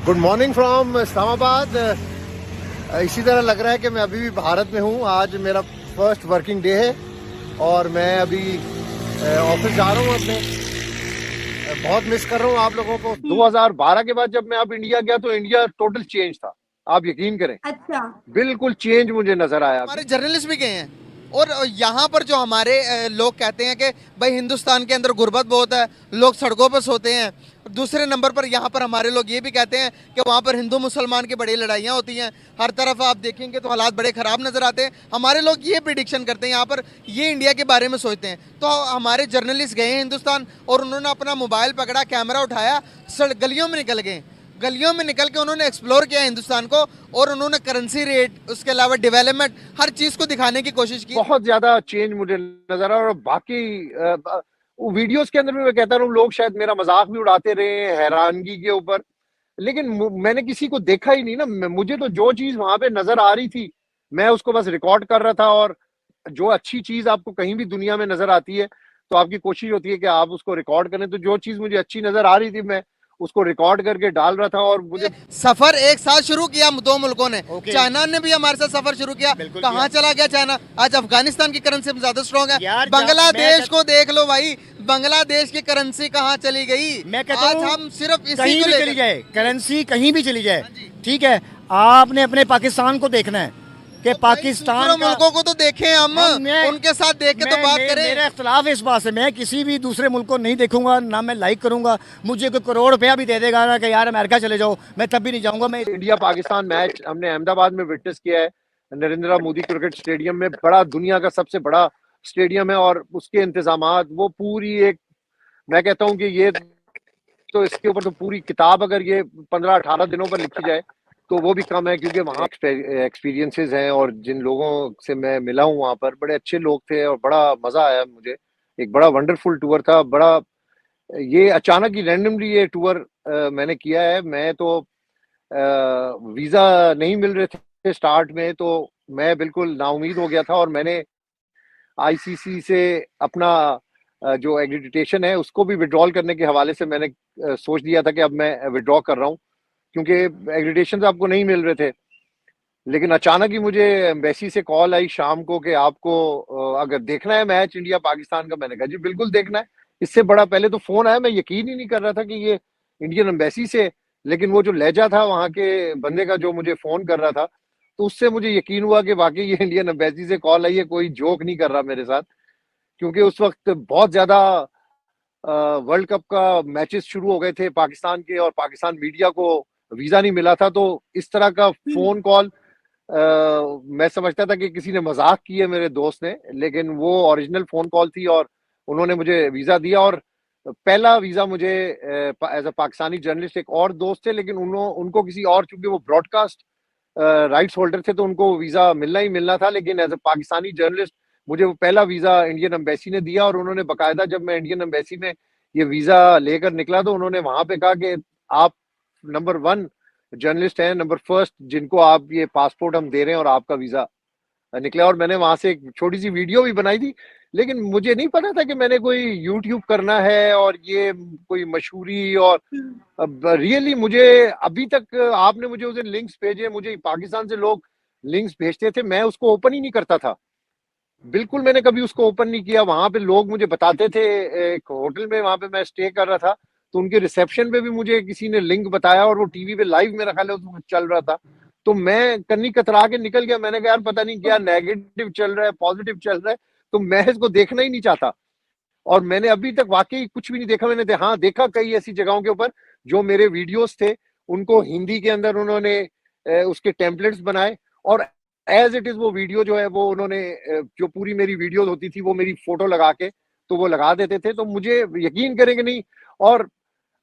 Good morning from Islamabad. इसी तरह लग रहा है कि मैं अभी भी भारत में हूँ। आज मेरा फर्स्ट वर्किंग डे है और मैं अभी ऑफिस जा रहा हूँ अपने। बहुत मिस कर रहा हूँ आप लोगों को। 2012 के बाद जब मैं अब इंडिया गया तो इंडिया टोटल चेंज था, आप यकीन करें। अच्छा, बिल्कुल चेंज मुझे नजर आया। हमारे जर्नलिस्ट भी गए हैं और यहाँ पर जो हमारे लोग कहते हैं कि भाई हिंदुस्तान के अंदर गुर्बत बहुत है, लोग सड़कों पर सोते हैं। दूसरे नंबर पर यहाँ पर हमारे लोग ये भी कहते हैं कि वहाँ पर हिंदू मुसलमान की बड़ी लड़ाइयाँ होती हैं। हर तरफ आप देखेंगे तो हालात बड़े ख़राब नज़र आते हैं। हमारे लोग ये प्रिडिक्शन करते हैं, यहाँ पर ये इंडिया के बारे में सोचते हैं। तो हमारे जर्नलिस्ट गए हैं हिंदुस्तान और उन्होंने अपना मोबाइल पकड़ा, कैमरा उठाया, गलियों में निकल गए। गलियों में निकल के उन्होंने एक्सप्लोर किया हिंदुस्तान को और उन्होंने करेंसी रेट, उसके अलावा डेवलपमेंट, हर चीज को दिखाने की कोशिश की। बहुत ज्यादा चेंज मुझे नजर आ। और बाकी वीडियोस के अंदर भी मैं कहता हूँ, लोग शायद मेरा मजाक भी उड़ाते रहे हैं हैरानगी के ऊपर, लेकिन मैंने किसी को देखा ही नहीं ना। मुझे तो जो चीज वहां पे नजर आ रही थी मैं उसको बस रिकॉर्ड कर रहा था। और जो अच्छी चीज आपको कहीं भी दुनिया में नजर आती है तो आपकी कोशिश होती है कि आप उसको रिकॉर्ड करें। तो जो चीज मुझे अच्छी नजर आ रही थी मैं उसको रिकॉर्ड करके डाल रहा था। और मुझे सफर एक साथ शुरू किया दो मुल्कों ने। चाइना ने भी हमारे साथ सफर शुरू किया। कहाँ चला गया चाइना? आज अफगानिस्तान की करेंसी ज्यादा स्ट्रॉन्ग है। बांग्लादेश को देख लो भाई, बांग्लादेश की करेंसी कहाँ चली गई? मैं कहता आज हम सिर्फ कहीं भी चली जाए, करेंसी कहीं भी चली जाए, ठीक है, आपने अपने पाकिस्तान को देखना है कि पाकिस्तान मुल्कों को तो देखें हम उनके साथ देख के तो बात करें। मेरा इख्तलाफ है इस बात से। मैं किसी भी दूसरे मुल्क को नहीं देखूंगा, ना मैं लाइक करूंगा। मुझे कोई करोड़ रुपया भी दे देगा ना कि यार अमेरिका चले जाओ, मैं तब भी नहीं जाऊंगा। मैं इंडिया पाकिस्तान मैच हमने अहमदाबाद में विटनेस किया है, नरेंद्र मोदी क्रिकेट स्टेडियम में। बड़ा, दुनिया का सबसे बड़ा स्टेडियम है और उसके इंतजामात, वो पूरी एक, मैं कहता हूँ कि ये तो इसके ऊपर तो पूरी किताब अगर ये 15-18 दिनों पर लिखी जाए तो वो भी कम है। क्योंकि वहाँ एक्सपीरियंसेस हैं और जिन लोगों से मैं मिला हूँ वहाँ पर बड़े अच्छे लोग थे और बड़ा मजा आया मुझे। एक बड़ा वंडरफुल टूर था। बड़ा ये अचानक ही रैंडमली ये टूर मैंने किया है। मैं तो वीजा नहीं मिल रहे थे स्टार्ट में, तो मैं बिल्कुल नाउमीद हो गया था। और मैंने आईसीसी से अपना जो एग्रीडिटेशन है उसको भी विड्रॉल करने के हवाले से मैंने सोच दिया था कि अब मैं विड्रॉ कर रहा हूँ, क्योंकि एग्रीडिटेशन आपको नहीं मिल रहे थे। लेकिन अचानक ही मुझे एम्बेसी से कॉल आई शाम को कि आपको अगर देखना है मैच इंडिया पाकिस्तान का। मैंने कहा जी बिल्कुल देखना है। इससे बड़ा पहले तो फोन आया, मैं यकीन ही नहीं कर रहा था कि ये इंडियन एम्बेसी से। लेकिन वो जो लहजा था वहां के बंदे का जो मुझे फोन कर रहा था, तो उससे मुझे यकीन हुआ कि वाकई ये इंडियन एम्बेसी से कॉल आई है, कोई जोक नहीं कर रहा मेरे साथ। क्योंकि उस वक्त बहुत ज्यादा वर्ल्ड कप का मैचेस शुरू हो गए थे पाकिस्तान के और पाकिस्तान मीडिया को वीजा नहीं मिला था। तो इस तरह का फोन कॉल मैं समझता था कि किसी ने मजाक की है मेरे दोस्त ने, लेकिन वो ओरिजिनल फोन कॉल थी और उन्होंने मुझे वीजा दिया। और पहला वीजा मुझे एज अ पाकिस्तानी जर्नलिस्ट, एक और दोस्त थे लेकिन उनको किसी और, चूंकि वो ब्रॉडकास्ट राइट्स होल्डर थे तो उनको वीजा मिलना ही मिलना था। लेकिन एज अ पाकिस्तानी जर्नलिस्ट मुझे वो पहला वीजा इंडियन एम्बेसी ने दिया। और उन्होंने बकायदा, जब मैं इंडियन एम्बेसी में ये वीजा लेकर निकला तो उन्होंने वहां पे कहा कि आप नंबर 1 जर्नलिस्ट हैं, नंबर फर्स्ट जिनको आप ये पासपोर्ट हम दे रहे हैं और आपका वीजा निकला। और मैंने वहां से एक छोटी सी वीडियो भी बनाई थी। लेकिन मुझे नहीं पता था कि मैंने कोई यूट्यूब करना है और ये कोई मशहूरी। और अब रियली मुझे अभी तक, आपने मुझे उस दिन लिंक्स भेजे, मुझे पाकिस्तान से लोग लिंक्स भेजते थे, मैं उसको ओपन ही नहीं करता था। बिल्कुल मैंने कभी उसको ओपन नहीं किया। वहां पे लोग मुझे बताते थे, एक होटल में वहां पे मैं स्टे कर रहा था तो उनके रिसेप्शन पे भी मुझे किसी ने लिंक बताया और वो टीवी पे लाइव मेरा ख्याल है उसमें चल रहा था। तो मैं कन्नी कतरा के निकल गया। मैंने कहा यार पता नहीं क्या नेगेटिव चल रहा है, पॉजिटिव चल रहा है, तो मैं इसको देखना ही नहीं चाहता। और मैंने अभी तक वाकई कुछ भी नहीं देखा। मैंने हाँ देखा कई ऐसी जगहों के ऊपर जो मेरे वीडियोस थे उनको हिंदी के अंदर उन्होंने उसके टेम्पलेट्स बनाए और एज इट इज वो वीडियो जो है वो उन्होंने जो पूरी मेरी वीडियो होती थी वो मेरी फोटो लगा के तो वो लगा देते थे। तो मुझे यकीन करेंगे नहीं। और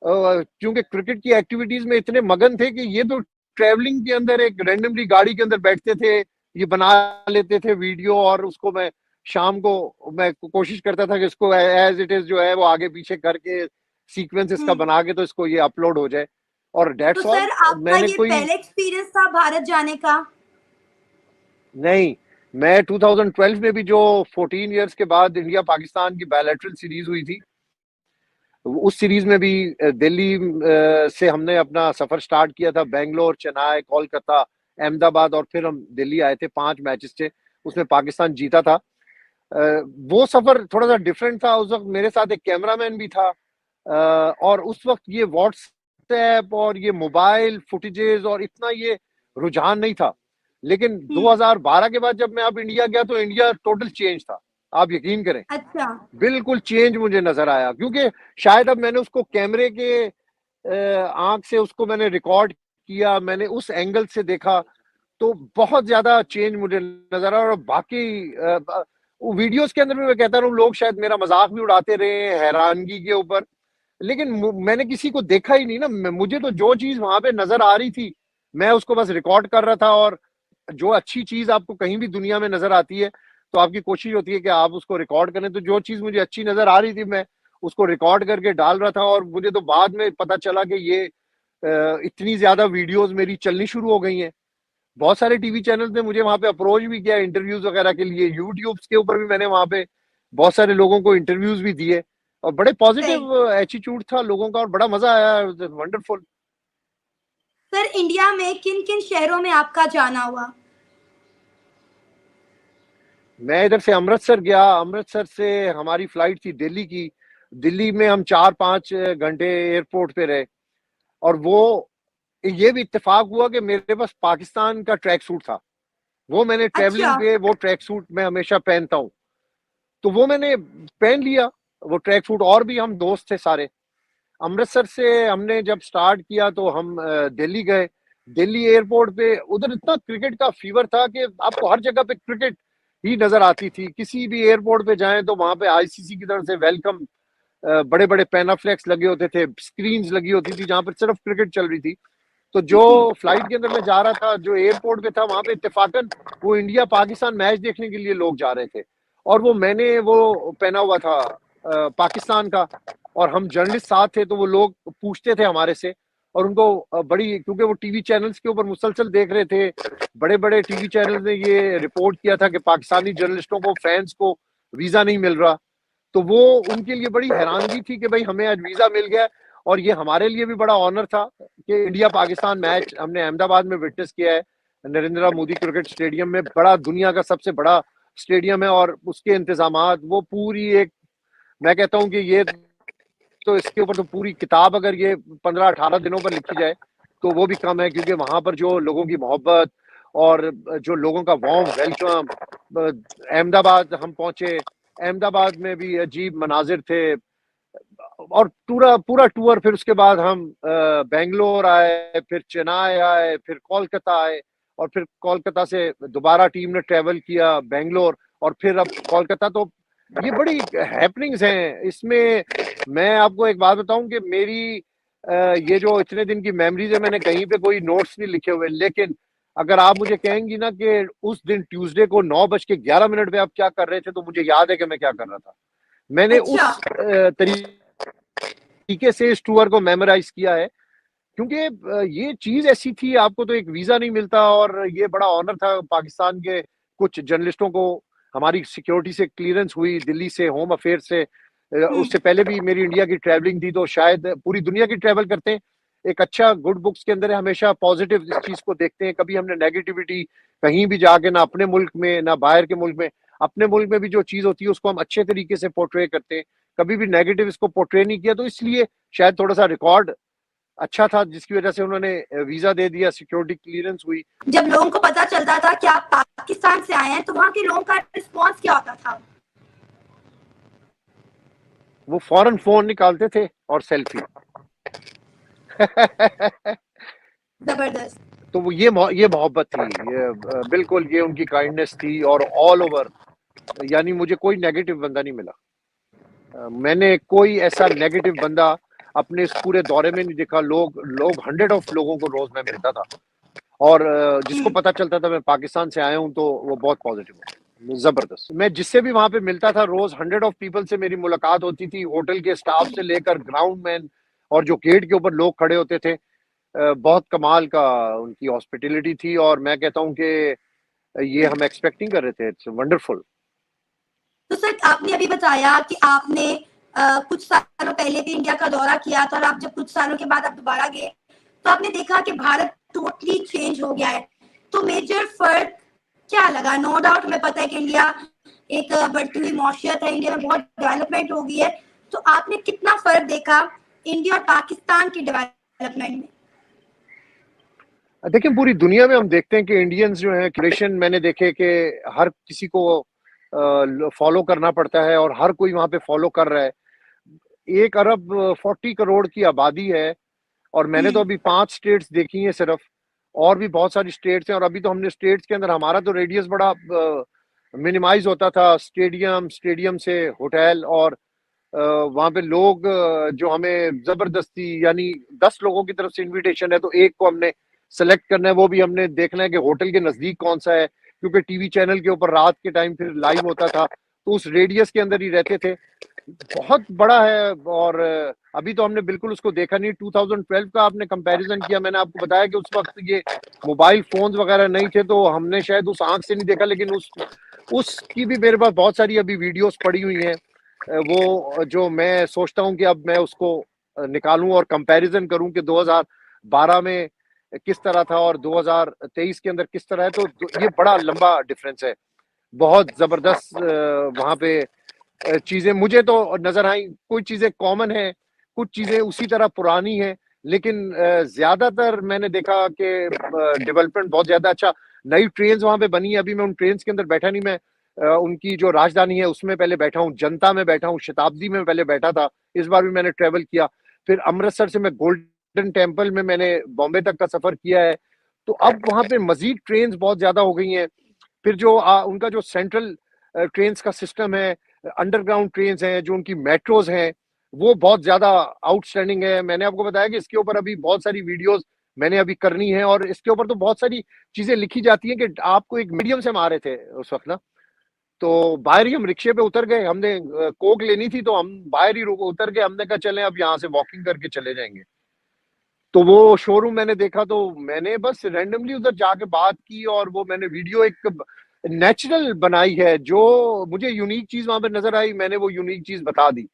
क्योंकि क्रिकेट की एक्टिविटीज में इतने मगन थे कि ये तो ट्रेवलिंग के अंदर एक रैंडमली गाड़ी के अंदर बैठते थे, ये बना लेते थे वीडियो। और उसको मैं शाम को मैं कोशिश करता था कि इसको एज इट इज जो है वो आगे पीछे करके सीक्वेंस इसका बना के तो इसको ये अपलोड हो जाए। और तो डेट्स ऑल। सर आपका मैंने ये कोई पहला एक्सपीरियंस था भारत जाने का? नहीं, मैं 2012 में भी जो 14 इयर्स के बाद इंडिया पाकिस्तान की बायलैटरल सीरीज हुई थी उस सीरीज में भी दिल्ली से हमने अपना सफर स्टार्ट किया था, बेंगलोर, चेन्नई, कोलकाता, अहमदाबाद, और फिर हम दिल्ली आए थे। 5 मैचेस थे, उसमें पाकिस्तान जीता था। वो सफर थोड़ा सा डिफरेंट था। उस वक्त मेरे साथ एक कैमरामैन भी था, और उस वक्त ये व्हाट्सएप और ये मोबाइल फुटेजेस और इतना ये रुझान नहीं था। लेकिन 2012 के बाद जब मैं अब इंडिया गया तो इंडिया टोटल चेंज था, आप यकीन करें। अच्छा। बिल्कुल चेंज मुझे नजर आया, क्योंकि शायद अब मैंने उसको कैमरे के आंख से उसको मैंने रिकॉर्ड किया, मैंने उस एंगल से देखा, तो बहुत ज्यादा चेंज मुझे नजर आया। और बाकी वीडियोस के अंदर भी मैं कहता हूँ, लोग शायद मेरा मजाक भी उड़ाते रहे हैरानगी के ऊपर, लेकिन मैंने किसी को देखा ही नहीं ना। मुझे तो जो चीज वहां पे नजर आ रही थी मैं उसको बस रिकॉर्ड कर रहा था। और जो अच्छी चीज आपको कहीं भी दुनिया में नजर आती है तो आपकी कोशिश होती है कि आप उसको रिकॉर्ड करें। तो जो चीज मुझे अच्छी नजर आ रही थी मैं उसको रिकॉर्ड करके डाल रहा था। और मुझे तो बाद में पता चला कि ये इतनी ज्यादा वीडियोस मेरी चलनी शुरू हो गई हैं। बहुत सारे टीवी चैनल्स ने मुझे वहां पे अप्रोच भी किया इंटरव्यूज वगैरह के लिए। यूट्यूब के ऊपर भी मैंने वहां पे बहुत सारे लोगों को इंटरव्यूज भी दिए, और बड़े सही। पॉजिटिव एटीट्यूड था लोगों का, और बड़ा मजा आया, वंडरफुल। सर, इंडिया में किन किन शहरों में आपका जाना हुआ? मैं इधर से अमृतसर गया, अमृतसर से हमारी फ्लाइट थी दिल्ली की। दिल्ली में हम 4-5 घंटे एयरपोर्ट पे रहे। और वो ये भी इत्तेफाक हुआ कि मेरे पास पाकिस्तान का ट्रैक सूट था। वो मैंने ट्रेवलिंग अच्छा। पे, वो ट्रैक सूट मैं हमेशा पहनता हूँ, तो वो मैंने पहन लिया वो ट्रैक सूट। और भी हम दोस्त थे सारे। अमृतसर से हमने जब स्टार्ट किया तो हम दिल्ली गए। दिल्ली एयरपोर्ट पे उधर इतना क्रिकेट का फीवर था कि आपको हर जगह पे क्रिकेट ही नजर आती थी। किसी भी एयरपोर्ट पे जाएं तो वहां पे आईसीसी की तरफ से वेलकम, बड़े बड़े पैनाफ्लेक्स लगे होते थे, स्क्रीन्स लगी होती थी जहां पर सिर्फ क्रिकेट चल रही थी। तो जो फ्लाइट के अंदर मैं जा रहा था, जो एयरपोर्ट पे था, वहां पे इत्तेफाकन वो इंडिया पाकिस्तान मैच देखने के लिए लोग जा रहे थे। और वो मैंने वो पहना हुआ था पाकिस्तान का। और हम जर्नलिस्ट साथ थे, तो वो लोग पूछते थे हमारे से। और उनको बड़ी, क्योंकि वो टीवी चैनल्स के ऊपर मुसलसल देख रहे थे, बड़े बड़े टीवी चैनल्स ने ये रिपोर्ट किया था कि पाकिस्तानी जर्नलिस्टों को, फैंस को वीजा नहीं मिल रहा। तो वो उनके लिए बड़ी हैरानगी थी कि भाई हमें आज वीजा मिल गया। और ये हमारे लिए भी बड़ा ऑनर था कि इंडिया पाकिस्तान मैच हमने अहमदाबाद में विटनेस किया है, नरेंद्र मोदी क्रिकेट स्टेडियम में। बड़ा, दुनिया का सबसे बड़ा स्टेडियम है, और उसके इंतजामात, वो पूरी एक, मैं कहता हूँ कि ये तो इसके ऊपर तो पूरी किताब अगर ये 15-18 दिनों पर लिखी जाए तो वो भी कम है। क्योंकि वहां पर जो लोगों की मोहब्बत और जो लोगों का वार्म वेलकम। अहमदाबाद हम पहुंचे, अहमदाबाद में भी अजीब मनाजिर थे। और पूरा पूरा टूर, फिर उसके बाद हम बेंगलोर आए, फिर चेन्नई आए, फिर कोलकाता आए। और फिर कोलकाता से दोबारा टीम ने ट्रेवल किया बेंगलोर, और फिर अब कोलकाता। तो ये बड़ी हैपनिंग्स हैं इसमें। मैं आपको एक बात बताऊं कि मेरी ये जो इतने दिन की मेमोरीज है, मैंने कहीं पे कोई नोट्स नहीं लिखे हुए। लेकिन अगर आप मुझे कहेंगी ना कि उस दिन ट्यूसडे को 9:11 पे आप क्या कर रहे थे, तो मुझे याद है कि मैं क्या कर रहा था। मैंने अच्छा। उस तरीके से इस टूर को मेमोराइज किया है। क्योंकि ये चीज ऐसी थी, आपको तो एक वीजा नहीं मिलता, और ये बड़ा ऑनर था पाकिस्तान के कुछ जर्नलिस्टों को। हमारी सिक्योरिटी से क्लियरेंस हुई दिल्ली से, होम अफेयर से। उससे पहले भी मेरी इंडिया की ट्रैवलिंग थी, तो शायद पूरी दुनिया की ट्रैवल करते हैं। एक अच्छा गुड बुक्स के अंदर है, हमेशा पॉजिटिव इस चीज को देखते हैं। कभी हमने नेगेटिविटी कहीं भी जाके, ना अपने मुल्क में ना बाहर के मुल्क में, अपने मुल्क में भी जो चीज होती है उसको हम अच्छे तरीके से पोर्ट्रे करते हैं। कभी भी नेगेटिव इसको पोर्ट्रे नहीं किया। तो इसलिए शायद थोड़ा सा रिकॉर्ड अच्छा था, जिसकी वजह से उन्होंने वीजा दे दिया, सिक्योरिटी क्लियरेंस हुई। जब लोगों को पता चलता था कि आप पाकिस्तान से आए हैं तो वहाँ के लोगों का रिस्पॉन्स क्या होता था? वो फौरन फोन निकालते थे और सेल्फी। जबरदस्त। तो वो ये मोहब्बत थी, ये बिल्कुल ये उनकी काइंडनेस थी। और ऑल ओवर, यानी मुझे कोई नेगेटिव बंदा नहीं मिला। मैंने कोई ऐसा नेगेटिव बंदा अपने इस पूरे दौरे में नहीं देखा। लोग लोग 100 ऑफ लोगों को रोज मैं मिलता था। और जिसको पता चलता था मैं पाकिस्तान से आया हूँ तो वो बहुत पॉजिटिव है, जबरदस्त। मैं जिससे भी वहां पे मिलता था, रोज 100 ऑफ पीपल से मेरी मुलाकात होती थी, होटल के स्टाफ से लेकर ग्राउंड मैन, और जो गेट के ऊपर लोग खड़े होते थे। बहुत कमाल का उनकी हॉस्पिटलिटी थी। और मैं कहता हूँ कि ये हम एक्सपेक्टिंग कर रहे थे। It's wonderful. तो सर, आपने अभी बताया कि आपने कुछ सालों पहले भी इंडिया का दौरा किया था और आप जब कुछ सालों के बाद आप दोबारा गए तो आपने देखा कि भारत टोटली चेंज हो गया है। तो मेजर फर्क क्या लगा? नो डाउट हमें पता है कि इंडिया एक बढ़ती हुई मौशियत है, इंडिया में बहुत डेवलपमेंट हो गई है, तो आपने कितना फर्क देखा इंडिया और पाकिस्तान की डेवलपमेंट में? देखिए, पूरी दुनिया में हम देखते हैं कि इंडियंस जो है क्रिएशन मैंने देखे कि हर किसी को फॉलो करना पड़ता है और हर कोई वहां पे फॉलो कर रहा है। 1 अरब 40 करोड़ की आबादी है और मैंने तो अभी 5 स्टेट्स देखी हैं सिर्फ, और भी बहुत सारी स्टेट्स हैं। और अभी तो हमने स्टेट्स के अंदर हमारा तो रेडियस बड़ा मिनिमाइज होता था, स्टेडियम से होटल, और वहां पे लोग जो हमें जबरदस्ती, यानी 10 लोगों की तरफ से इनविटेशन है तो एक को हमने सेलेक्ट करना है, वो भी हमने देखना है कि होटल के नजदीक कौन सा है, क्योंकि टीवी चैनल के ऊपर रात के टाइम फिर लाइव होता था, तो उस रेडियस के अंदर ही रहते थे। बहुत बड़ा है। और अभी तो हमने बिल्कुल उसको देखा नहीं। 2012 का आपने कंपैरिजन किया, मैंने आपको बताया कि उस वक्त ये मोबाइल फोन्स वगैरह नहीं थे, तो हमने शायद उस आंख से नहीं देखा, लेकिन उसकी भी मेरे पास बहुत सारी अभी वीडियोस पड़ी हुई हैं, वो जो मैं सोचता हूँ कि अब मैं उसको निकालूं और कंपैरिजन करूं कि 2012 में किस तरह था और 2023 के अंदर किस तरह है, तो ये बड़ा लंबा डिफरेंस है। बहुत जबरदस्त वहां पे चीजें मुझे तो नजर आई। कुछ चीजें कॉमन है, कुछ चीजें उसी तरह पुरानी है, लेकिन ज्यादातर मैंने देखा कि डेवलपमेंट बहुत ज्यादा अच्छा। नई ट्रेन वहां पे बनी है, अभी मैं उन ट्रेन के अंदर बैठा नहीं, मैं उनकी जो राजधानी है उसमें पहले बैठा हूँ, जनता में बैठा हूँ, शताब्दी में पहले बैठा था, इस बार भी मैंने ट्रेवल किया। फिर अमृतसर से मैं गोल्डन टेम्पल में मैंने बॉम्बे तक का सफर किया है। तो अब वहां पे मजीद ट्रेन बहुत ज्यादा हो गई हैं। फिर जो उनका जो सेंट्रल ट्रेन का सिस्टम है, अंडरग्राउंड ट्रेन हैं, जो उनकी मेट्रोज हैं, वो बहुत ज्यादा आउटस्टैंडिंग है। मैंने आपको बताया कि इसके ऊपर अभी बहुत सारी वीडियोस मैंने अभी करनी है, और इसके ऊपर तो बहुत सारी चीजें लिखी जाती हैं कि आपको एक मीडियम से मारे थे उस वक्त ना, तो बाहर ही हम रिक्शे पे उतर गए, हमने कोक लेनी थी तो हम बाहर ही उतर गए, हमने कहा चलें अब यहाँ से वॉकिंग करके चले जाएंगे। तो वो शोरूम मैंने देखा, तो मैंने बस रैंडमली उधर जाके बात की और वो मैंने वीडियो एक नेचुरल बनाई है। जो मुझे यूनिक चीज वहां पे नजर आई, मैंने वो यूनिक चीज बता दी।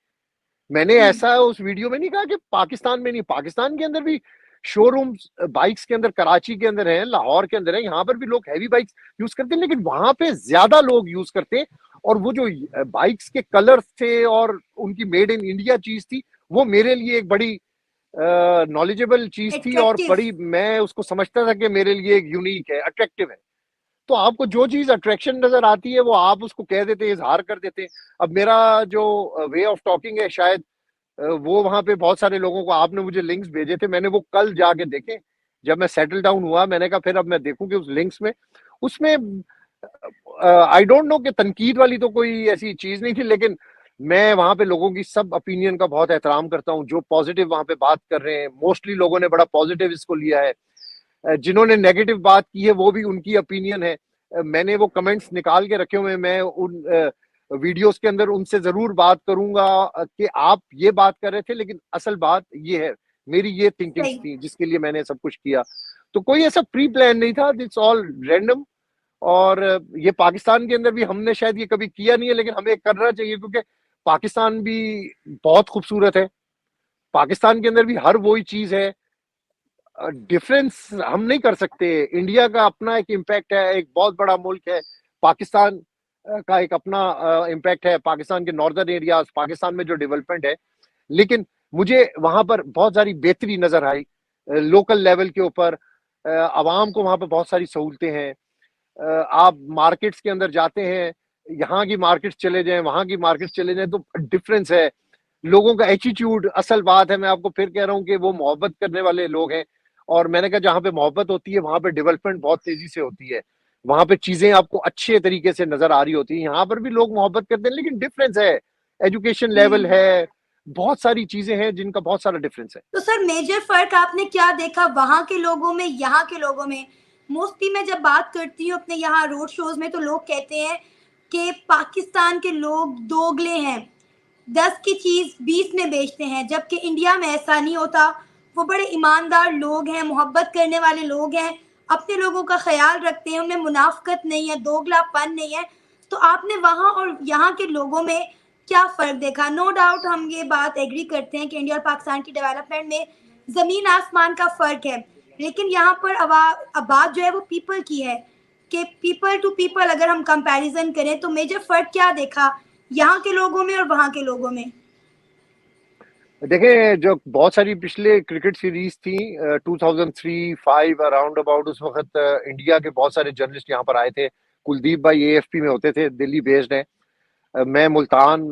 मैंने ऐसा उस वीडियो में नहीं कहा कि पाकिस्तान में नहीं, पाकिस्तान के अंदर भी शोरूम बाइक्स के अंदर कराची के अंदर है, लाहौर के अंदर है, यहाँ पर भी लोग हैवी बाइक्स यूज करते हैं, लेकिन वहां पे ज्यादा लोग यूज करते हैं। और वो जो बाइक्स के कलर्स थे और उनकी मेड इन इंडिया चीज थी, वो मेरे लिए एक बड़ी नॉलेजेबल चीज थी, और बड़ी मैं उसको समझता था कि मेरे लिए एक यूनिक है, अट्रैक्टिव है। तो आपको जो चीज अट्रैक्शन नजर आती है वो आप उसको कह देते हैं, इजहार कर देते हैं। अब मेरा जो वे ऑफ टॉकिंग है, शायद वो वहां पे बहुत सारे लोगों को, आपने मुझे लिंक्स भेजे थे, मैंने वो कल जाके देखे जब मैं सेटल डाउन हुआ। मैंने कहा फिर अब मैं देखूं कि उस लिंक्स में, उसमें आई डोंट नो कि तनकीद वाली तो कोई ऐसी चीज नहीं थी, लेकिन मैं वहां पे लोगों की सब ओपिनियन का बहुत एहतराम करता हूँ। जो पॉजिटिव वहां पे बात कर रहे हैं, मोस्टली लोगों ने बड़ा पॉजिटिव इसको लिया है। जिन्होंने नेगेटिव बात की है वो भी उनकी ओपिनियन है। मैंने वो कमेंट्स निकाल के रखे हुए हैं, मैं उन वीडियोस के अंदर उनसे जरूर बात करूंगा कि आप ये बात कर रहे थे, लेकिन असल बात ये है, मेरी ये थिंकिंग थी जिसके लिए मैंने सब कुछ किया। तो कोई ऐसा प्री प्लान नहीं था, इट्स ऑल रैंडम। और ये पाकिस्तान के अंदर भी हमने शायद ये कभी किया नहीं है, लेकिन हमें करना चाहिए, क्योंकि पाकिस्तान भी बहुत खूबसूरत है। पाकिस्तान के अंदर भी हर वही चीज है। डिफरेंस हम नहीं कर सकते। इंडिया का अपना एक इम्पैक्ट है, एक बहुत बड़ा मुल्क है। पाकिस्तान का एक अपना इम्पैक्ट है, पाकिस्तान के नॉर्दर्न एरियाज, पाकिस्तान में जो डेवलपमेंट है। लेकिन मुझे वहां पर बहुत सारी बेहतरी नजर आई लोकल लेवल के ऊपर। आवाम को वहां पर बहुत सारी सहूलतें हैं। आप मार्केट्स के अंदर जाते हैं, यहाँ की मार्केट्स चले जाएं, वहां की मार्केट्स चले जाएं, तो डिफरेंस है। लोगों का एटीट्यूड, असल बात है, मैं आपको फिर कह रहा हूँ कि वो मोहब्बत करने वाले लोग हैं। और मैंने कहा जहाँ पे मोहब्बत होती है वहां पे डेवलपमेंट बहुत तेजी से होती है, वहां पे चीजें आपको अच्छे तरीके से नजर आ रही होती है। यहाँ पर भी लोग मोहब्बत करते हैं, लेकिन डिफरेंस है, एजुकेशन लेवल है, बहुत सारी चीजें हैं जिनका बहुत सारा डिफरेंस है। तो सर मेजर फर्क आपने क्या देखा वहां के लोगों में, यहाँ के लोगों में? मोस्टली मैं जब बात करती हूँ अपने यहाँ रोड शोज में, तो लोग कहते हैं कि पाकिस्तान के लोग दोगले हैं, 10 की चीज 20 में बेचते हैं, जबकि इंडिया में ऐसा नहीं होता। वो बड़े ईमानदार लोग हैं, मोहब्बत करने वाले लोग हैं, अपने लोगों का ख्याल रखते हैं, उनमें मुनाफकत नहीं है, दोगलापन नहीं है। तो आपने वहाँ और यहाँ के लोगों में क्या फर्क देखा? नो डाउट हम ये बात एग्री करते हैं कि इंडिया और पाकिस्तान की डेवलपमेंट में जमीन आसमान का फर्क है, लेकिन यहाँ पर अब बात जो है वो पीपल की है कि पीपल टू पीपल अगर हम कंपैरिजन करें तो मेजर फर्क क्या देखा यहाँ के लोगों में और वहाँ के लोगों में? देखिए, जो बहुत सारी पिछले क्रिकेट सीरीज थी 2003-5 अराउंड अबाउट, उस वक्त इंडिया के बहुत सारे जर्नलिस्ट यहाँ पर आए थे। कुलदीप भाई एएफपी में होते थे, दिल्ली बेस्ड हैं। मैं मुल्तान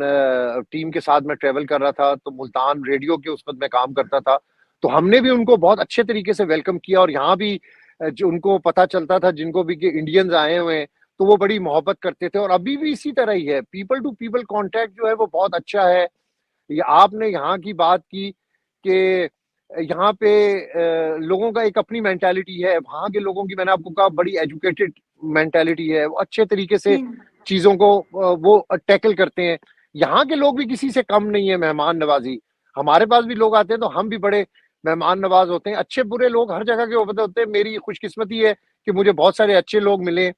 टीम के साथ मैं ट्रेवल कर रहा था, तो मुल्तान रेडियो के उस वक्त मैं काम करता था। तो हमने भी उनको बहुत अच्छे तरीके से वेलकम किया, और यहाँ भी जो उनको पता चलता था जिनको भी कि इंडियंस आए हुए हैं, तो वो बड़ी मोहब्बत करते थे। और अभी भी इसी तरह ही है, पीपल टू पीपल कांटेक्ट जो है वो बहुत अच्छा है। ये आपने यहाँ की बात की कि यहाँ पे लोगों का एक अपनी मेंटालिटी है, वहाँ के लोगों की मैंने आपको कहा बड़ी एजुकेटेड मेंटालिटी है, वो अच्छे तरीके से चीजों को वो टैकल करते हैं। यहाँ के लोग भी किसी से कम नहीं है मेहमान नवाजी। हमारे पास भी लोग आते हैं तो हम भी बड़े मेहमान नवाज होते हैं। अच्छे बुरे लोग हर जगह के होते हैं। मेरी खुशकिस्मती है कि मुझे बहुत सारे अच्छे लोग मिले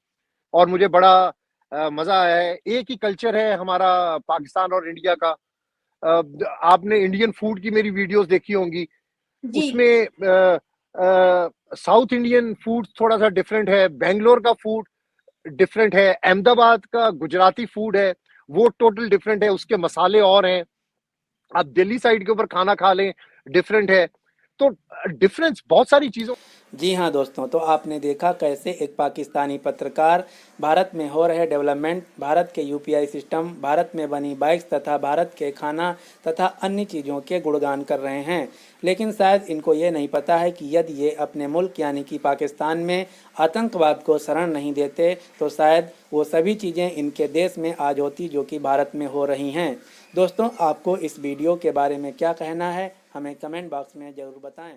और मुझे बड़ा मजा आया है। एक ही कल्चर है हमारा पाकिस्तान और इंडिया का। आपने इंडियन फूड की मेरी वीडियोस देखी होंगी, उसमें साउथ इंडियन फूड थोड़ा सा डिफरेंट है, बेंगलोर का फूड डिफरेंट है, अहमदाबाद का गुजराती फूड है वो टोटल डिफरेंट है, उसके मसाले और हैं। आप दिल्ली साइड के ऊपर खाना खा लें, डिफरेंट है। तो डिफरेंस बहुत सारी चीजों। जी हाँ दोस्तों, तो आपने देखा कैसे एक पाकिस्तानी पत्रकार भारत में हो रहे डेवलपमेंट, भारत के यूपीआई सिस्टम, भारत में बनी बाइक्स तथा भारत के खाना तथा अन्य चीज़ों के गुणगान कर रहे हैं। लेकिन शायद इनको ये नहीं पता है कि यदि ये अपने मुल्क यानी कि पाकिस्तान में आतंकवाद को शरण नहीं देते तो शायद वो सभी चीज़ें इनके देश में आज होती जो कि भारत में हो रही हैं। दोस्तों, आपको इस वीडियो के बारे में क्या कहना है हमें कमेंट बॉक्स में ज़रूर बताएं।